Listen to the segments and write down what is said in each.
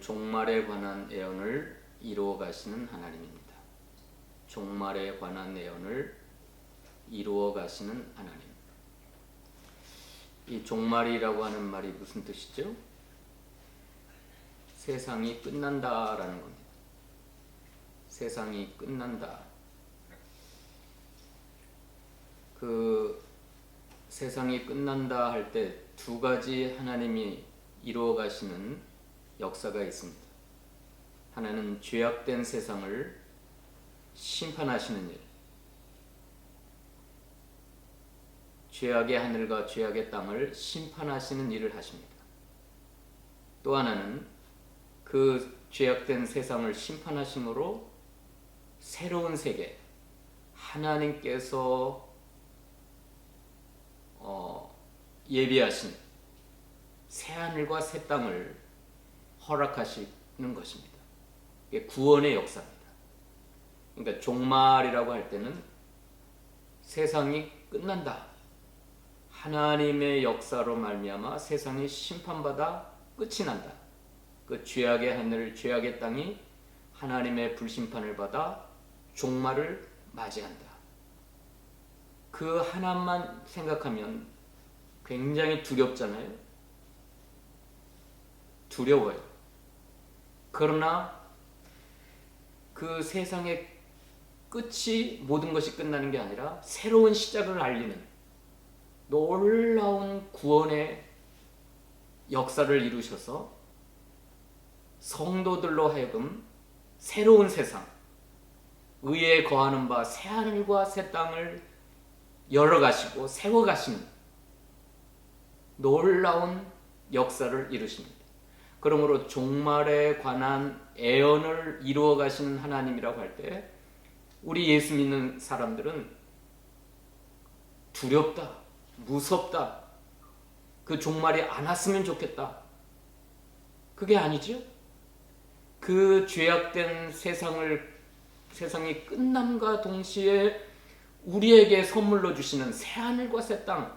오늘 종말에 관한 예언을 이루어 가시는 하나님입니다. 종말에 관한 예언을 이루어 가시는 하나님. 이 종말이라고 하는 말이 무슨 뜻이죠? 세상이 끝난다라는 겁니다. 세상이 끝난다. 그 세상이 끝난다 할 때 두 가지 하나님이 이루어 가시는 역사가 있습니다. 하나는 죄악된 세상을 심판하시는 일, 죄악의 하늘과 죄악의 땅을 심판하시는 일을 하십니다. 또 하나는 그 죄악된 세상을 심판하심으로 새로운 세계, 하나님께서 예비하신 새하늘과 새 땅을 허락하시는 것입니다. 이게 구원의 역사입니다. 그러니까 종말이라고 할 때는 세상이 끝난다. 하나님의 역사로 말미암아 세상이 심판받아 끝이 난다. 그 죄악의 하늘, 죄악의 땅이 하나님의 불심판을 받아 종말을 맞이한다. 그 하나만 생각하면 굉장히 두렵잖아요. 두려워요. 그러나 그 세상의 끝이 모든 것이 끝나는 게 아니라 새로운 시작을 알리는 놀라운 구원의 역사를 이루셔서 성도들로 하여금 새로운 세상, 의에 거하는 바 새하늘과 새 땅을 열어가시고 세워가시는 놀라운 역사를 이루십니다. 그러므로 종말에 관한 예언을 이루어 가시는 하나님이라고 할 때 우리 예수 믿는 사람들은 두렵다, 무섭다, 그 종말이 안 왔으면 좋겠다. 그게 아니죠. 그 죄악된 세상이 끝남과 동시에 우리에게 선물로 주시는 새하늘과 새 땅,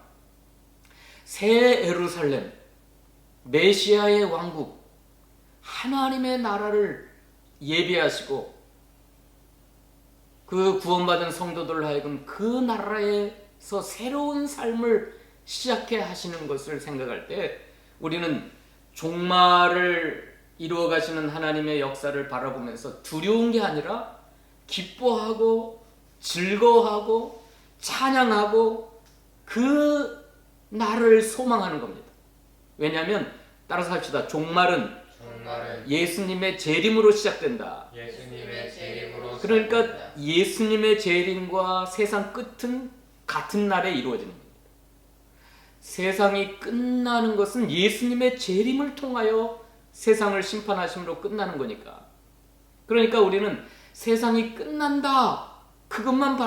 새 예루살렘, 메시아의 왕국, 하나님의 나라를 예비하시고 그 구원받은 성도들 하여금 그 나라에서 새로운 삶을 시작해 하시는 것을 생각할 때 우리는 종말을 이루어 가시는 하나님의 역사를 바라보면서 두려운 게 아니라 기뻐하고 즐거워하고 찬양하고 그 날을 소망하는 겁니다. 왜냐하면 따라서 합시다. 종말은 예수님의 재림으로 시작된다. 예수님의 재림으로 그러니까 시작된다. 예수님의 재림과 세상 끝은 같은 날에 이루어지는 겁니다. 세상이 끝나는 것은 예수님의 재림을 통하여 세상을 심판하심으로 끝나는 거니까. 그러니까 우리는 세상이 끝난다. 그것만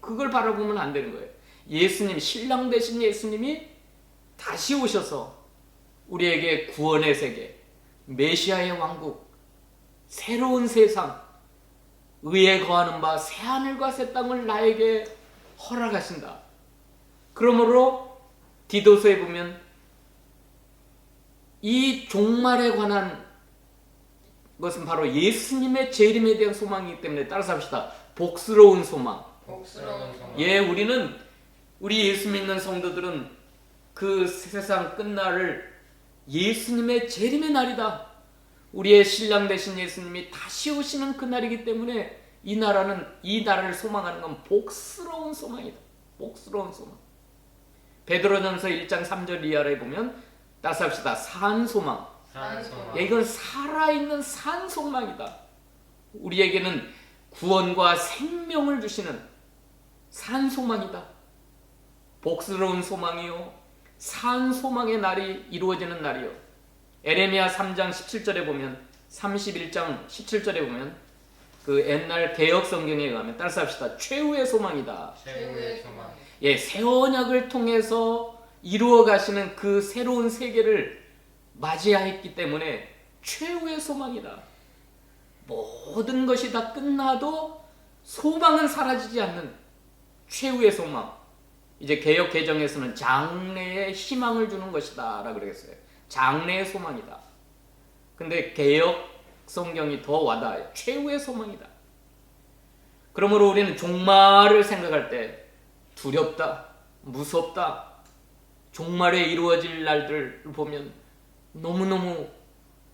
그걸 바라보면 안 되는 거예요. 예수님, 신랑 되신 예수님이 다시 오셔서 우리에게 구원의 세계, 메시아의 왕국, 새로운 세상, 의에 거하는 바 새하늘과 새 땅을 나에게 허락하신다. 그러므로 디도서에 보면 이 종말에 관한 것은 바로 예수님의 재림에 대한 소망이기 때문에 따라서 합시다. 복스러운 소망. 예, 우리 예수 믿는 성도들은 그 세상 끝날을 예수님의 재림의 날이다. 우리의 신랑 되신 예수님이 다시 오시는 그 날이기 때문에 이 나라를 소망하는 건 복스러운 소망이다. 복스러운 소망. 베드로전서 1장 3절 이하에 보면 따라서 합시다. 산소망. 야, 이건 살아있는 산소망이다. 우리에게는 구원과 생명을 주시는 산소망이다. 복스러운 소망이요, 산소망의 날이 이루어지는 날이요. 에레미야 3장 17절에 보면 31장 17절에 보면 그 옛날 개역 성경에 의하면 따라서 합시다. 최후의 소망이다. 최후의 소망. 예, 새 언약을 통해서 이루어 가시는 그 새로운 세계를 맞이하였기 때문에 최후의 소망이다. 모든 것이 다 끝나도 소망은 사라지지 않는 최후의 소망. 이제 개역 개정에서는 장래의 희망을 주는 것이다 라고 그랬어요. 장래의 소망이다. 근데 개역 성경이 더 와닿아요. 최후의 소망이다. 그러므로 우리는 종말을 생각할 때 두렵다, 무섭다, 종말에 이루어질 날들을 보면 너무너무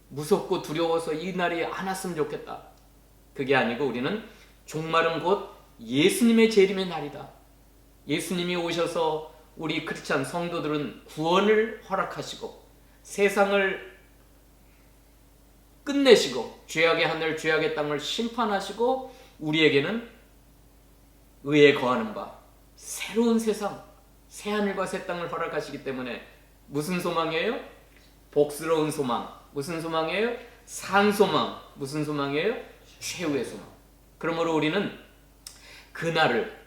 무섭고 두려워서 이 날이 안 왔으면 좋겠다. 그게 아니고 우리는 종말은 곧 예수님의 재림의 날이다. 예수님이 오셔서 우리 크리스찬 성도들은 구원을 허락하시고 세상을 끝내시고 죄악의 하늘 죄악의 땅을 심판하시고 우리에게는 의에 거하는 바 새로운 세상 새하늘과 새 땅을 허락하시기 때문에 무슨 소망이에요? 복스러운 소망. 무슨 소망이에요? 산 소망. 무슨 소망이에요? 최후의 소망. 그러므로 우리는 그날을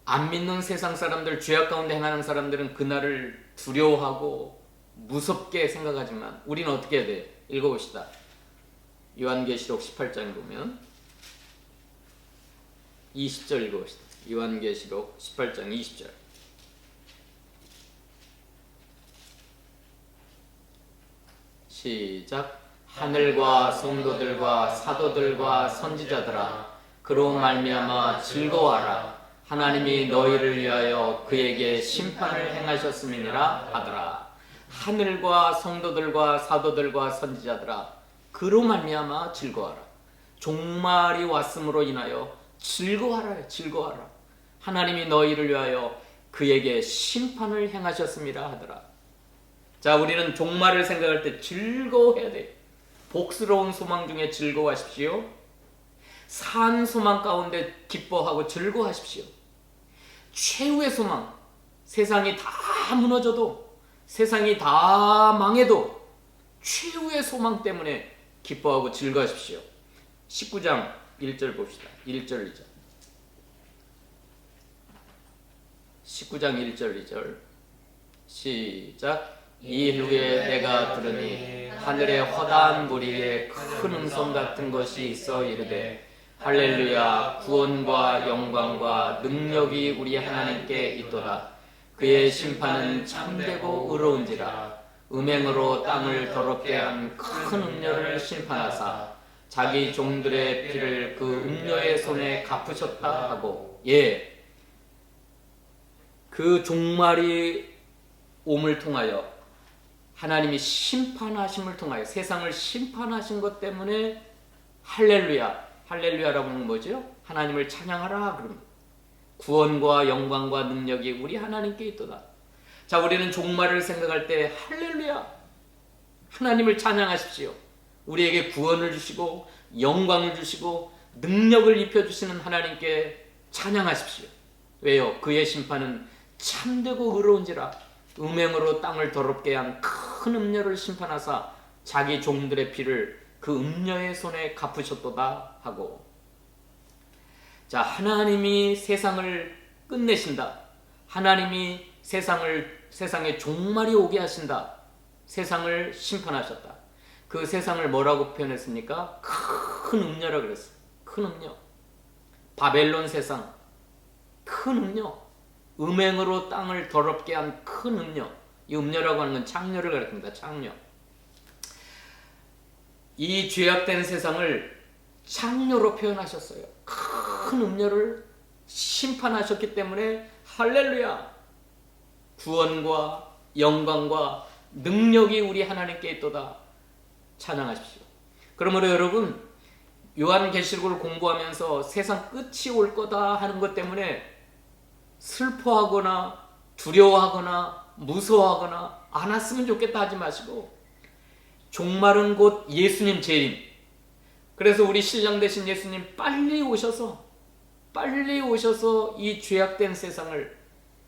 안 믿는 세상 사람들, 죄악 가운데 행하는 사람들은 그날을 두려워하고 무섭게 생각하지만 우리는 어떻게 해야 돼요? 읽어봅시다. 요한계시록 18장 보면 20절 읽어봅시다. 요한계시록 18장 20절. 시작. 하늘과 성도들과 사도들과 선지자들아 그로 말미암아 즐거워하라. 하나님이 너희를 위하여 그에게 심판을 행하셨음이니라 하더라. 하늘과 성도들과 사도들과 선지자들아 그로 말미암아 즐거워하라. 종말이 왔음으로 인하여 즐거워하라. 즐거워하라. 하나님이 너희를 위하여 그에게 심판을 행하셨음이라 하더라. 자, 우리는 종말을 생각할 때 즐거워해야 돼. 복스러운 소망 중에 즐거워하십시오. 산 소망 가운데 기뻐하고 즐거워하십시오. 최후의 소망, 세상이 다 무너져도 세상이 다 망해도 최후의 소망 때문에 기뻐하고 즐거워하십시오. 19장 1절 봅시다. 1절 2절. 19장 1절 2절 시작. 이 후에 내가 들으니 하늘에 허다한 무리에 큰 음성 같은 것이 있어 이르되 할렐루야 구원과 영광과 능력이 우리 하나님께 있도다. 그의 심판은 참되고 의로운지라. 음행으로 땅을 더럽게 한 큰 음녀를 심판하사 자기 종들의 피를 그 음녀의 손에 갚으셨다 하고, 예, 그 종말이 옴을 통하여 하나님이 심판하심을 통하여 세상을 심판하신 것 때문에 할렐루야, 할렐루야라고 하는 건 뭐죠? 하나님을 찬양하라 그럽니다. 구원과 영광과 능력이 우리 하나님께 있도다. 자, 우리는 종말을 생각할 때 할렐루야, 하나님을 찬양하십시오. 우리에게 구원을 주시고 영광을 주시고 능력을 입혀주시는 하나님께 찬양하십시오. 왜요? 그의 심판은 참되고 의로운지라. 음행으로 땅을 더럽게 한 큰 음녀를 심판하사 자기 종들의 피를 그 음녀의 손에 갚으셨도다 하고, 자, 하나님이 세상을 끝내신다. 하나님이 세상에 종말이 오게 하신다. 세상을 심판하셨다. 그 세상을 뭐라고 표현했습니까? 큰 음녀라 그랬어요. 큰 음녀. 바벨론 세상. 큰 음녀. 음행으로 땅을 더럽게 한 큰 음녀. 이 음녀라고 하는 건 창녀를 가리킵니다. 창녀. 이 죄악된 세상을 창녀로 표현하셨어요. 큰 음녀를 심판하셨기 때문에 할렐루야, 구원과 영광과 능력이 우리 하나님께 있도다. 찬양하십시오. 그러므로 여러분, 요한계시록을 공부하면서 세상 끝이 올 거다 하는 것 때문에 슬퍼하거나 두려워하거나 무서워하거나 안 왔으면 좋겠다 하지 마시고, 종말은 곧 예수님 재림. 그래서 우리 신랑 되신 예수님 빨리 오셔서 이 죄악된 세상을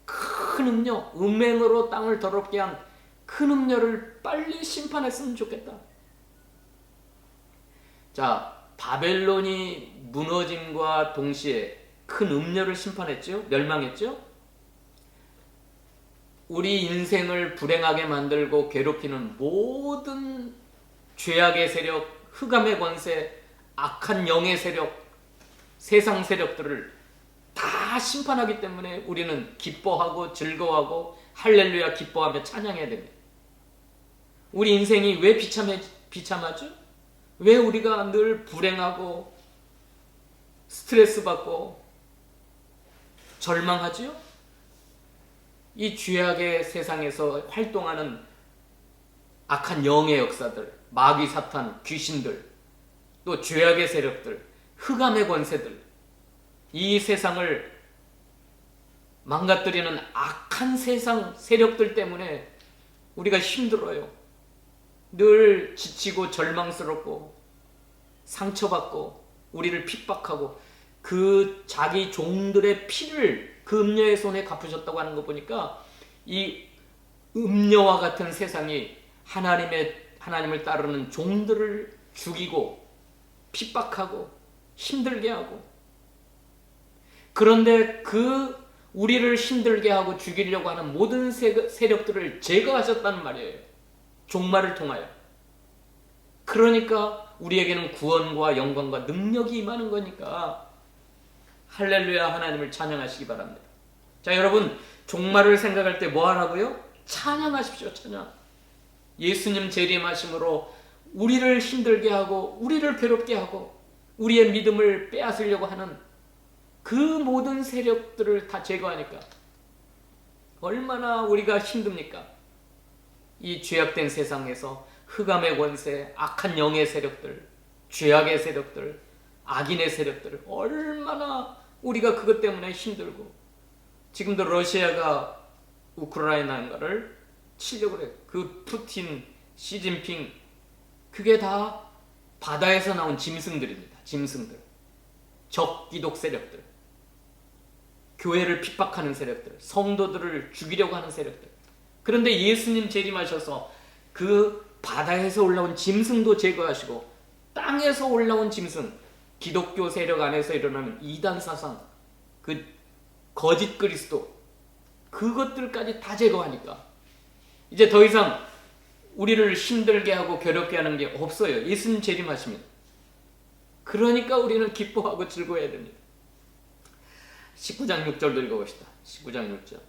큰 음녀, 음행으로 땅을 더럽게 한 큰 음녀를 빨리 심판했으면 좋겠다. 자, 바벨론이 무너짐과 동시에 큰 음녀를 심판했죠? 멸망했죠? 우리 인생을 불행하게 만들고 괴롭히는 모든 죄악의 세력, 흑암의 권세, 악한 영의 세력, 세상 세력들을 다 심판하기 때문에 우리는 기뻐하고 즐거워하고 할렐루야 기뻐하며 찬양해야 됩니다. 우리 인생이 왜 비참하죠? 왜 우리가 늘 불행하고 스트레스 받고 절망하지요? 이 죄악의 세상에서 활동하는 악한 영의 역사들, 마귀 사탄, 귀신들, 또 죄악의 세력들, 흑암의 권세들, 이 세상을 망가뜨리는 악한 세상 세력들 때문에 우리가 힘들어요. 늘 지치고 절망스럽고 상처받고 우리를 핍박하고 그 자기 종들의 피를 그 음녀의 손에 갚으셨다고 하는 거 보니까 이 음녀와 같은 세상이 하나님을 따르는 종들을 죽이고 핍박하고 힘들게 하고, 그런데 그 우리를 힘들게 하고 죽이려고 하는 모든 세력들을 제거하셨다는 말이에요. 종말을 통하여. 그러니까 우리에게는 구원과 영광과 능력이 임하는 거니까 할렐루야, 하나님을 찬양하시기 바랍니다. 자, 여러분, 종말을 생각할 때 뭐 하라고요? 찬양하십시오. 찬양. 예수님 재림하심으로 우리를 힘들게 하고 우리를 괴롭게 하고 우리의 믿음을 빼앗으려고 하는 그 모든 세력들을 다 제거하니까 얼마나 우리가 힘듭니까? 이 죄악된 세상에서 흑암의 권세, 악한 영의 세력들, 죄악의 세력들, 악인의 세력들, 얼마나 우리가 그것 때문에 힘들고, 지금도 러시아가 우크라이나를 치려고 그래요. 그 푸틴, 시진핑, 그게 다 바다에서 나온 짐승들입니다. 짐승들. 적기독 세력들, 교회를 핍박하는 세력들, 성도들을 죽이려고 하는 세력들. 그런데 예수님 재림하셔서 그 바다에서 올라온 짐승도 제거하시고 땅에서 올라온 짐승, 기독교 세력 안에서 일어나는 이단 사상, 그 거짓 그리스도, 그것들까지 다 제거하니까 이제 더 이상 우리를 힘들게 하고 괴롭게 하는 게 없어요. 예수님 재림하시면. 그러니까 우리는 기뻐하고 즐거워해야 됩니다. 19장 6절도 읽어봅시다. 19장 6절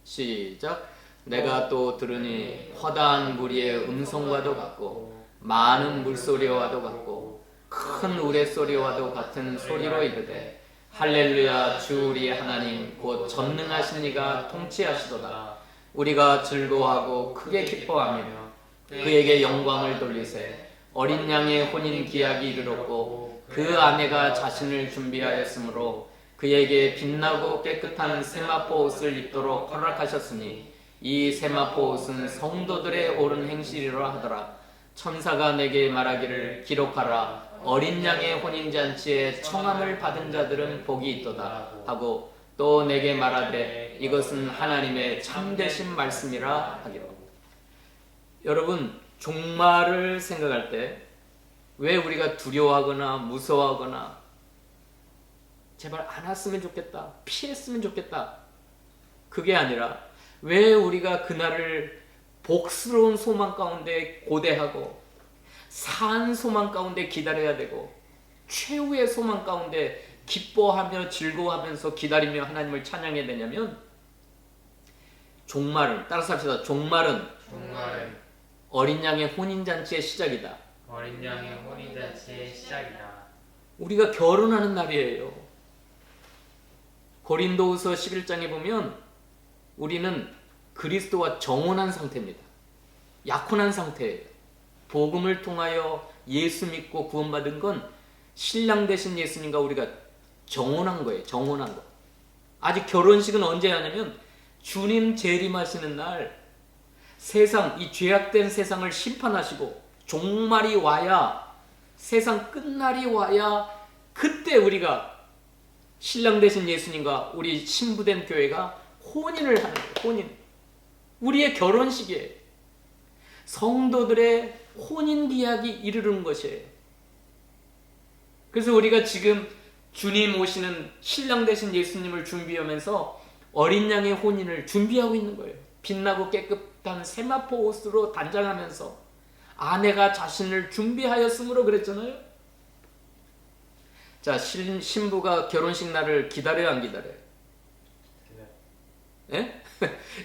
시작. 내가 또 들으니 허다한 무리의 음성과도 같고 많은 물소리와도 같고 큰 우레소리와도 같은 소리로 이르되 할렐루야, 주 우리 하나님 곧 전능하신 이가 통치하시도다. 우리가 즐거워하고 크게 기뻐하며 그에게 영광을 돌리세. 어린 양의 혼인 기약이 이르렀고 그 아내가 자신을 준비하였으므로 그에게 빛나고 깨끗한 세마포 옷을 입도록 허락하셨으니 이 세마포 옷은 성도들의 옳은 행실이라 하더라. 천사가 내게 말하기를 기록하라. 어린 양의 혼인잔치에 청함을 받은 자들은 복이 있도다 하고 또 내게 말하되 이것은 하나님의 참되신 말씀이라 하기로. 여러분, 종말을 생각할 때 왜 우리가 두려워하거나 무서워하거나 제발 안 왔으면 좋겠다, 피했으면 좋겠다, 그게 아니라 왜 우리가 그날을 복스러운 소망 가운데 고대하고 산 소망 가운데 기다려야 되고 최후의 소망 가운데 기뻐하며 즐거워하면서 기다리며 하나님을 찬양해야 되냐면, 종말은, 따라서 합시다. 종말은 어린 양의 혼인잔치의 시작이다. 어린 양의 혼인잔치의 시작이다. 우리가 결혼하는 날이에요. 고린도후서 11장에 보면 우리는 그리스도와 정혼한 상태입니다. 약혼한 상태예요. 복음을 통하여 예수 믿고 구원받은 건 신랑 되신 예수님과 우리가 정혼한 거예요. 정혼한 거. 아직 결혼식은 언제 하냐면 주님 재림하시는 날, 세상, 이 죄악된 세상을 심판하시고 종말이 와야, 세상 끝날이 와야 그때 우리가 신랑 되신 예수님과 우리 신부된 교회가 혼인을 하는 거예요. 혼인. 우리의 결혼식이에요. 성도들의 혼인 기약이 이르는 것이에요. 그래서 우리가 지금 주님 오시는 신랑 되신 예수님을 준비하면서 어린 양의 혼인을 준비하고 있는 거예요. 빛나고 깨끗한 세마포 옷으로 단장하면서 아내가 자신을 준비하였으므로 그랬잖아요. 자, 신부가 결혼식 날을 기다려야 안 기다려요? 예?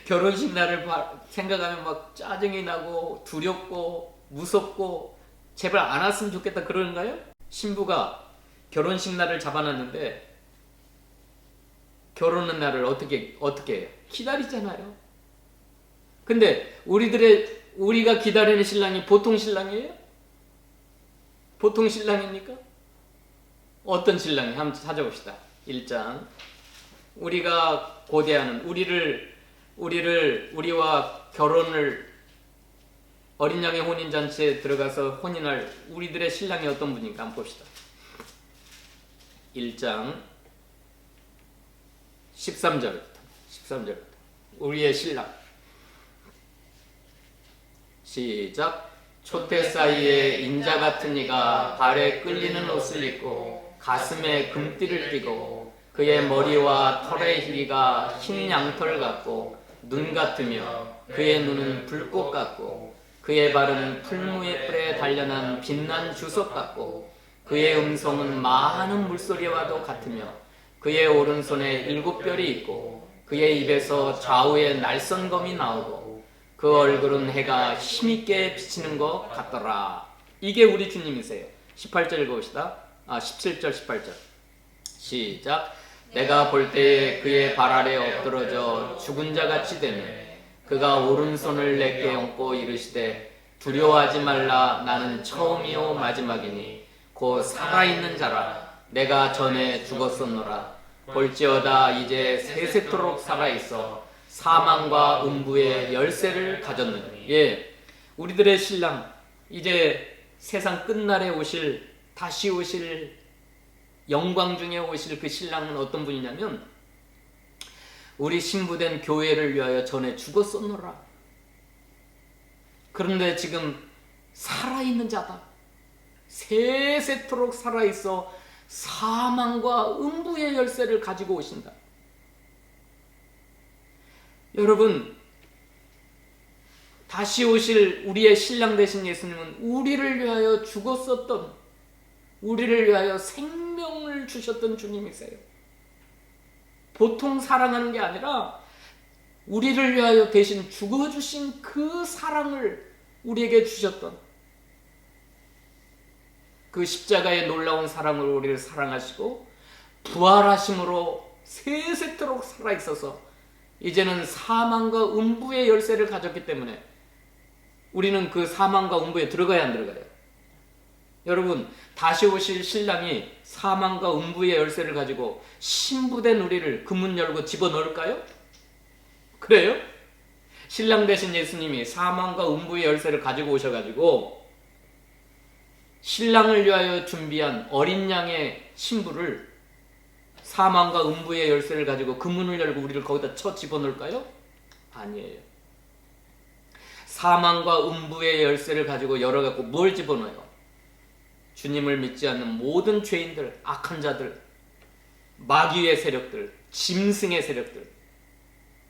결혼식 날을 생각하면 막 짜증이 나고 두렵고 무섭고 제발 안 왔으면 좋겠다 그러는가요? 신부가 결혼식 날을 잡아놨는데 결혼한 날을 어떻게 해요? 기다리잖아요. 근데 우리가 기다리는 신랑이 보통 신랑이에요? 보통 신랑입니까? 어떤 신랑이? 한번 찾아봅시다. 1장. 우리가 고대하는 우리와 결혼을 어린 양의 혼인 잔치에 들어가서 혼인할 우리들의 신랑이 어떤 분인가 한번 봅시다. 1장 13절부터 우리의 신랑. 시작. 촛대 사이에 인자 같은 이가 발에 끌리는 옷을 입고 가슴에 금띠를 띠고 그의 머리와 털의 길이가 흰 양털 같고 눈 같으며 그의 눈은 불꽃 같고 그의 발은 풀무의 뿔에 단련한 빛난 주석 같고 그의 음성은 많은 물소리와도 같으며 그의 오른손에 7별이 있고 그의 입에서 좌우에 날선검이 나오고 그 얼굴은 해가 힘있게 비치는 것 같더라. 이게 우리 주님이세요. 18절 읽어봅시다. 17절 18절 시작. 내가 볼 때에 그의 발 아래 엎드러져 죽은 자같이 되며 그가 오른손을 내게 얹고 이르시되 두려워하지 말라. 나는 처음이요 마지막이니 곧 살아있는 자라. 내가 전에 죽었었노라. 볼지어다 이제 세세토록 살아있어 사망과 음부의 열쇠를 가졌느니. 예, 우리들의 신랑, 이제 세상 끝날에 다시 오실 영광 중에 오실 그 신랑은 어떤 분이냐면 우리 신부된 교회를 위하여 전에 죽었었노라. 그런데 지금 살아있는 자다. 세세토록 살아있어 사망과 음부의 열쇠를 가지고 오신다. 여러분, 다시 오실 우리의 신랑 되신 예수님은 우리를 위하여 죽었었던, 우리를 위하여 생명을 주셨던 주님이세요. 보통 사랑하는 게 아니라 우리를 위하여 대신 죽어주신 그 사랑을 우리에게 주셨던, 그 십자가의 놀라운 사랑으로 우리를 사랑하시고 부활하심으로 세세토록 살아있어서 이제는 사망과 음부의 열쇠를 가졌기 때문에 우리는 그 사망과 음부에 들어가야 안 들어가요? 여러분, 다시 오실 신랑이 사망과 음부의 열쇠를 가지고 신부된 우리를 그 문 열고 집어넣을까요? 그래요? 신랑 되신 예수님이 사망과 음부의 열쇠를 가지고 오셔가지고 신랑을 위하여 준비한 어린 양의 신부를 사망과 음부의 열쇠를 가지고 그 문을 열고 우리를 거기다 쳐 집어넣을까요? 아니에요. 사망과 음부의 열쇠를 가지고 열어갖고 뭘 집어넣어요? 주님을 믿지 않는 모든 죄인들, 악한 자들, 마귀의 세력들, 짐승의 세력들,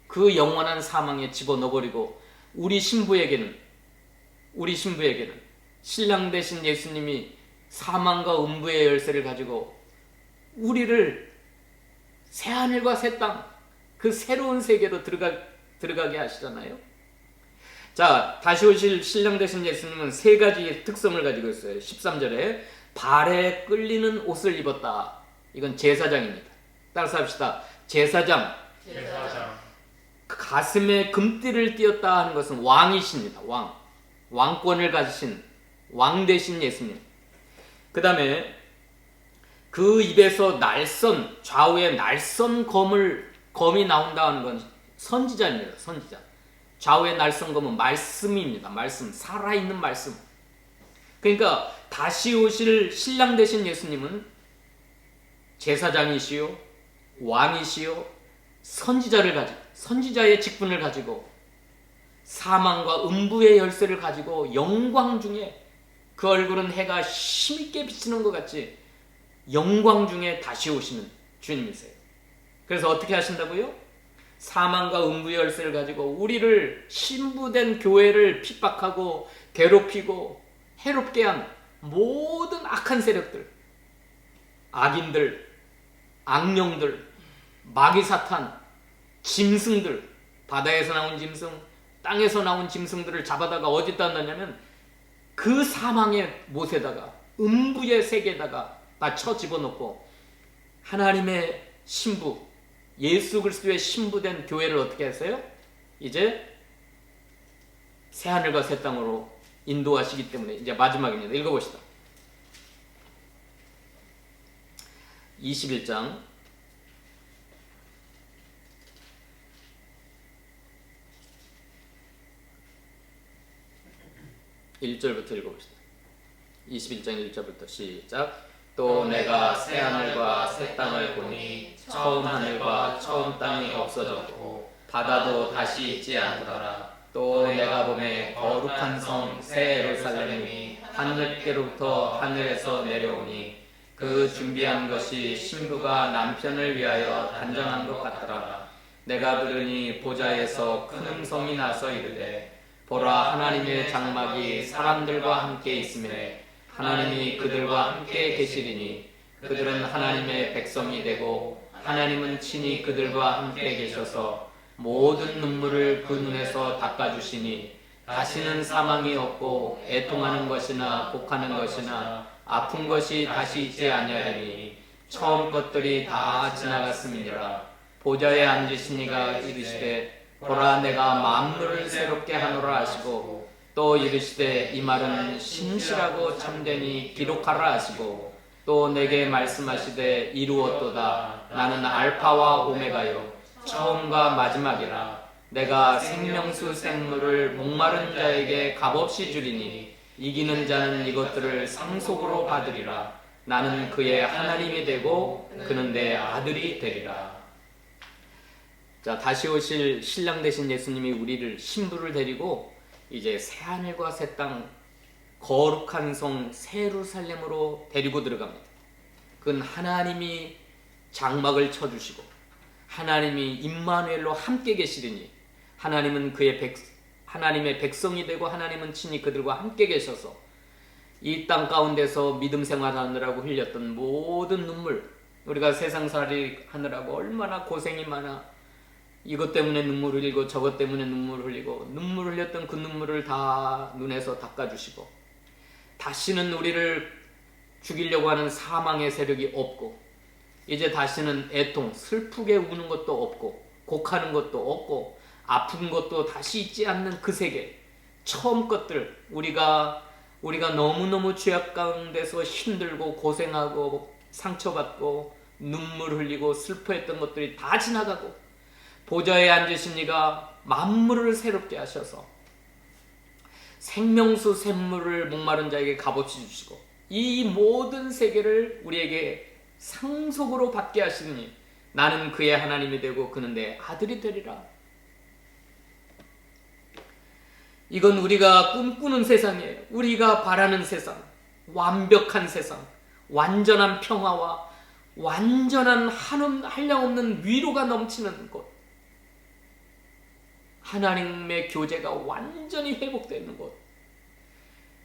그 영원한 사망에 집어넣어버리고 우리 신부에게는 신랑 되신 예수님이 사망과 음부의 열쇠를 가지고 우리를 새하늘과 새 땅, 그 새로운 세계로 들어가게 하시잖아요. 자, 다시 오실 신랑 되신 예수님은 세 가지의 특성을 가지고 있어요. 13절에 발에 끌리는 옷을 입었다. 이건 제사장입니다. 따라서 합시다. 제사장. 가슴에 금띠를 띄었다 하는 것은 왕이십니다. 왕권을 가지신 왕 되신 예수님. 그 다음에 그 입에서 좌우에 날선 검이 나온다 하는 건 선지자입니다. 선지자. 좌우의 날선 검은 말씀입니다. 말씀, 살아있는 말씀. 그러니까 다시 오실 신랑 되신 예수님은 제사장이시요, 왕이시요, 선지자의 직분을 가지고 사망과 음부의 열쇠를 가지고 영광 중에 그 얼굴은 해가 힘있게 비치는 것 같이 영광 중에 다시 오시는 주님이세요. 그래서 어떻게 하신다고요? 사망과 음부의 열쇠를 가지고 우리를 신부된 교회를 핍박하고 괴롭히고 해롭게 한 모든 악한 세력들, 악인들, 악령들, 마귀 사탄, 짐승들, 바다에서 나온 짐승, 땅에서 나온 짐승들을 잡아다가 어디다 넣냐면 그 사망의 못에다가, 음부의 세계에다가 다 쳐 집어넣고 하나님의 신부, 예수 그리스도의 신부된 교회를 어떻게 했어요? 이제 새하늘과 새 땅으로 인도하시기 때문에 이제 마지막입니다. 읽어봅시다. 21장 1절부터 읽어봅시다. 21장 1절부터 시작. 또 내가 새 하늘과 새 땅을 보니 처음 하늘과 처음 땅이 없어졌고 바다도 다시 있지 않더라. 또 내가 보매 거룩한 성 새 예루살렘이 하늘께로부터 하늘에서 내려오니 그 준비한 것이 신부가 남편을 위하여 단정한 것 같더라. 내가 들으니 보좌에서 큰 음성이 나서 이르되 보라, 하나님의 장막이 사람들과 함께 있음에 하나님이 그들과 함께 계시리니 그들은 하나님의 백성이 되고 하나님은 친히 그들과 함께 계셔서 모든 눈물을 그 눈에서 닦아주시니 다시는 사망이 없고 애통하는 것이나 곡하는 것이나 아픈 것이 다시 있지 아니하리니 처음 것들이 다 지나갔음이니라. 보좌에 앉으시니가 이르시되 보라, 내가 만물을 새롭게 하노라 하시고 또 이르시되 이 말은 신실하고 참되니 기록하라 하시고 또 내게 말씀하시되 이루었도다. 나는 알파와 오메가요 처음과 마지막이라. 내가 생명수 생물을 목마른 자에게 값없이 주리니 이기는 자는 이것들을 상속으로 받으리라. 나는 그의 하나님이 되고 그는 내 아들이 되리라. 자, 다시 오실 신랑 되신 예수님이 우리를, 신부를 데리고 이제 새하늘과 새 땅, 거룩한 성 새 예루살렘으로 데리고 들어갑니다. 그건 하나님이 장막을 쳐주시고 하나님이 임마누엘로 함께 계시리니 하나님은 하나님의 백성이 되고 하나님은 친히 그들과 함께 계셔서 이 땅 가운데서 믿음 생활하느라고 흘렸던 모든 눈물, 우리가 세상살이 하느라고 얼마나 고생이 많아, 이것 때문에 눈물 흘리고 저것 때문에 눈물 흘리고 눈물 흘렸던 그 눈물을 다 눈에서 닦아주시고 다시는 우리를 죽이려고 하는 사망의 세력이 없고 이제 다시는 애통, 슬프게 우는 것도 없고 곡하는 것도 없고 아픈 것도 다시 있지 않는 그 세계, 처음 것들, 우리가 너무너무 죄악 가운데서 힘들고 고생하고 상처받고 눈물 흘리고 슬퍼했던 것들이 다 지나가고 보좌에 앉으신 이가 만물을 새롭게 하셔서 생명수 샘물을 목마른 자에게 값없이 주시고 이 모든 세계를 우리에게 상속으로 받게 하시니 나는 그의 하나님이 되고 그는 내 아들이 되리라. 이건 우리가 꿈꾸는 세상이에요. 우리가 바라는 세상, 완벽한 세상, 완전한 평화와 완전한 한량없는 위로가 넘치는 곳, 하나님의 교제가 완전히 회복되는 곳,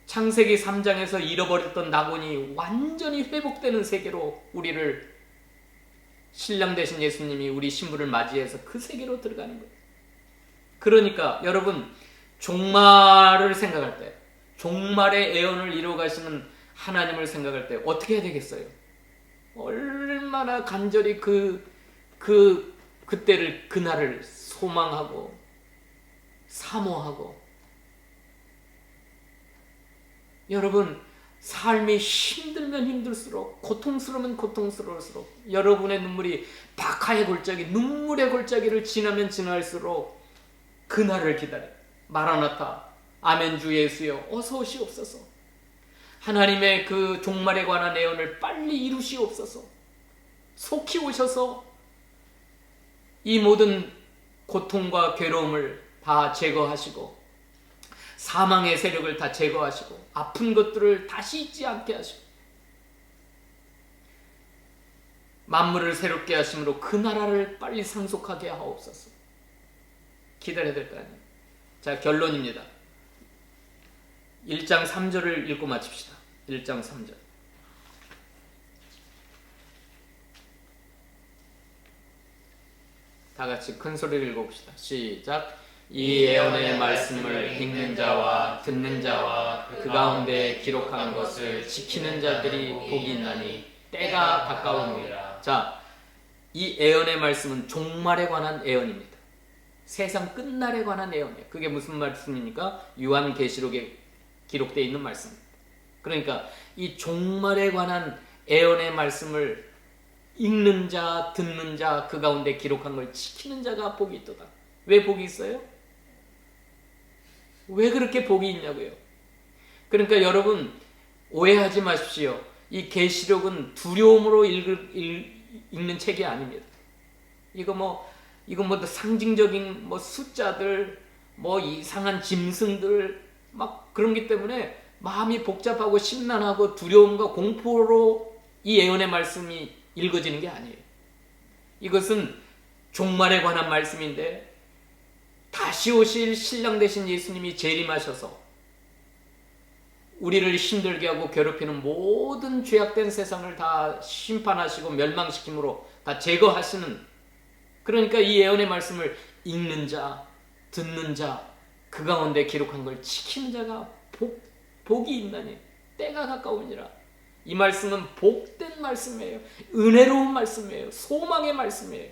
창세기 3장에서 잃어버렸던 낙원이 완전히 회복되는 세계로 우리를, 신랑 되신 예수님이 우리 신부를 맞이해서 그 세계로 들어가는 거예요. 그러니까 여러분, 종말을 생각할 때, 종말의 애언을 이루어 가시는 하나님을 생각할 때 어떻게 해야 되겠어요? 얼마나 간절히 그때를, 그날을 소망하고 사모하고. 여러분, 삶이 힘들면 힘들수록, 고통스러우면 고통스러울수록 여러분의 눈물이 박하의 골짜기, 눈물의 골짜기를 지나면 지날수록 그날을 기다려. 마라나타, 아멘 주 예수여 어서 오시옵소서. 하나님의 그 종말에 관한 예언을 빨리 이루시옵소서. 속히 오셔서 이 모든 고통과 괴로움을 다 제거하시고 사망의 세력을 다 제거하시고 아픈 것들을 다시 잊지 않게 하시고 만물을 새롭게 하심으로 그 나라를 빨리 상속하게 하옵소서. 기다려야 될 거 아니에요. 자, 결론입니다. 1장 3절을 읽고 마칩시다. 1장 3절. 다 같이 큰 소리를 읽어봅시다. 시작. 이 예언의 말씀을 읽는 자와 듣는 자와 그 가운데 기록한 것을 지키는 자들이 복이 있나니 때가 가까우니라. 자, 이 예언의 말씀은 종말에 관한 예언입니다. 세상 끝날에 관한 예언이에요. 그게 무슨 말씀입니까? 요한계시록에 기록되어 있는 말씀입니다. 그러니까 이 종말에 관한 예언의 말씀을 읽는 자, 듣는 자, 그 가운데 기록한 걸 지키는 자가 복이 있도다. 왜 복이 있어요? 왜 그렇게 복이 있냐고요? 그러니까 여러분 오해하지 마십시오. 이 계시록은 두려움으로 읽는 책이 아닙니다. 이거 뭐 상징적인 숫자들, 이상한 짐승들 막 그런 기 때문에 마음이 복잡하고 심란하고 두려움과 공포로 이 예언의 말씀이 읽어지는 게 아니에요. 이것은 종말에 관한 말씀인데 다시 오실 신랑 되신 예수님이 재림하셔서 우리를 힘들게 하고 괴롭히는 모든 죄악된 세상을 다 심판하시고 멸망시킴으로 다 제거하시는, 그러니까 이 예언의 말씀을 읽는 자, 듣는 자, 그 가운데 기록한 걸 지키는 자가 복이 있나니 때가 가까우니라. 이 말씀은 복된 말씀이에요. 은혜로운 말씀이에요. 소망의 말씀이에요.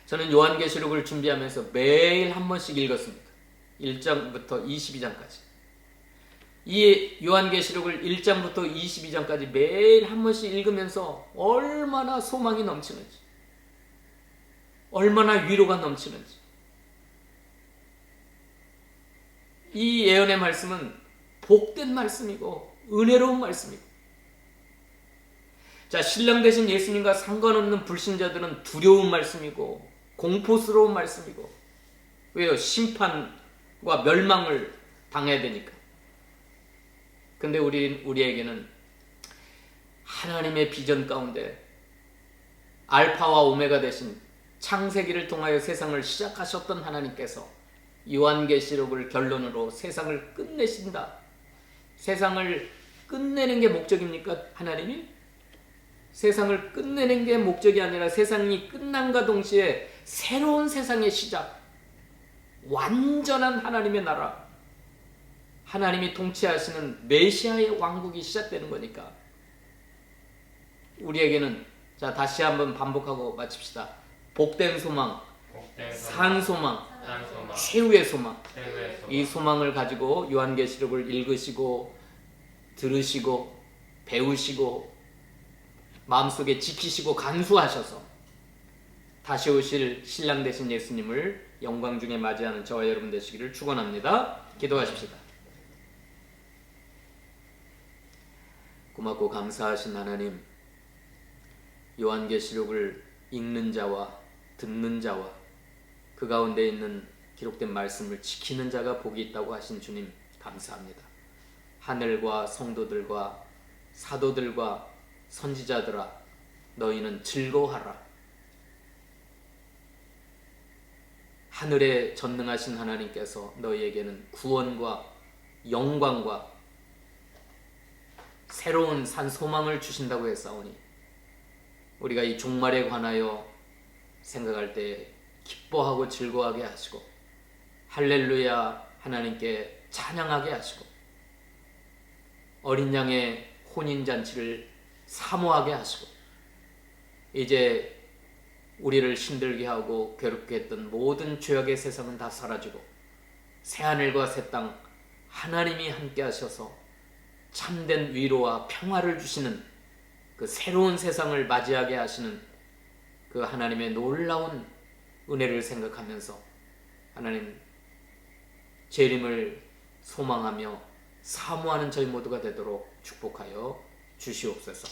저는 요한계시록을 준비하면서 매일 한 번씩 읽었습니다. 1장부터 22장까지. 이 요한계시록을 1장부터 22장까지 매일 한 번씩 읽으면서 얼마나 소망이 넘치는지, 얼마나 위로가 넘치는지. 이 예언의 말씀은 복된 말씀이고 은혜로운 말씀이고, 자, 신랑 되신 예수님과 상관없는 불신자들은 두려운 말씀이고 공포스러운 말씀이고, 왜요? 심판과 멸망을 당해야 되니까. 근데 우리에게는 하나님의 비전 가운데 알파와 오메가 되신 창세기를 통하여 세상을 시작하셨던 하나님께서 요한계시록을 결론으로 세상을 끝내신다. 세상을 끝내는 게 목적입니까? 하나님이? 세상을 끝내는 게 목적이 아니라 세상이 끝남과 동시에 새로운 세상의 시작, 완전한 하나님의 나라, 하나님이 통치하시는 메시아의 왕국이 시작되는 거니까 우리에게는, 자, 다시 한번 반복하고 마칩시다. 복된 소망, 산 소망, 최후의 소망. 이 소망을 가지고 요한계시록을 읽으시고 들으시고 배우시고 마음속에 지키시고 간수하셔서 다시 오실 신랑 되신 예수님을 영광 중에 맞이하는 저와 여러분 되시기를 축원합니다. 기도하십시다. 고맙고 감사하신 하나님, 요한계시록을 읽는 자와 듣는 자와 그 가운데 있는 기록된 말씀을 지키는 자가 복이 있다고 하신 주님 감사합니다. 하늘과 성도들과 사도들과 선지자들아, 너희는 즐거워하라. 하늘에 전능하신 하나님께서 너희에게는 구원과 영광과 새로운 산 소망을 주신다고 했사오니 우리가 이 종말에 관하여 생각할 때 기뻐하고 즐거워하게 하시고 할렐루야 하나님께 찬양하게 하시고 어린 양의 혼인잔치를 사모하게 하시고 이제 우리를 힘들게 하고 괴롭게 했던 모든 죄악의 세상은 다 사라지고 새하늘과 새 땅 하나님이 함께 하셔서 참된 위로와 평화를 주시는 그 새로운 세상을 맞이하게 하시는 그 하나님의 놀라운 은혜를 생각하면서 하나님 재림을 소망하며 사모하는 저희 모두가 되도록 축복하여 주시옵소서.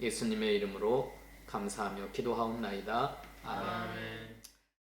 예수님의 이름으로 감사하며 기도하옵나이다. 아멘.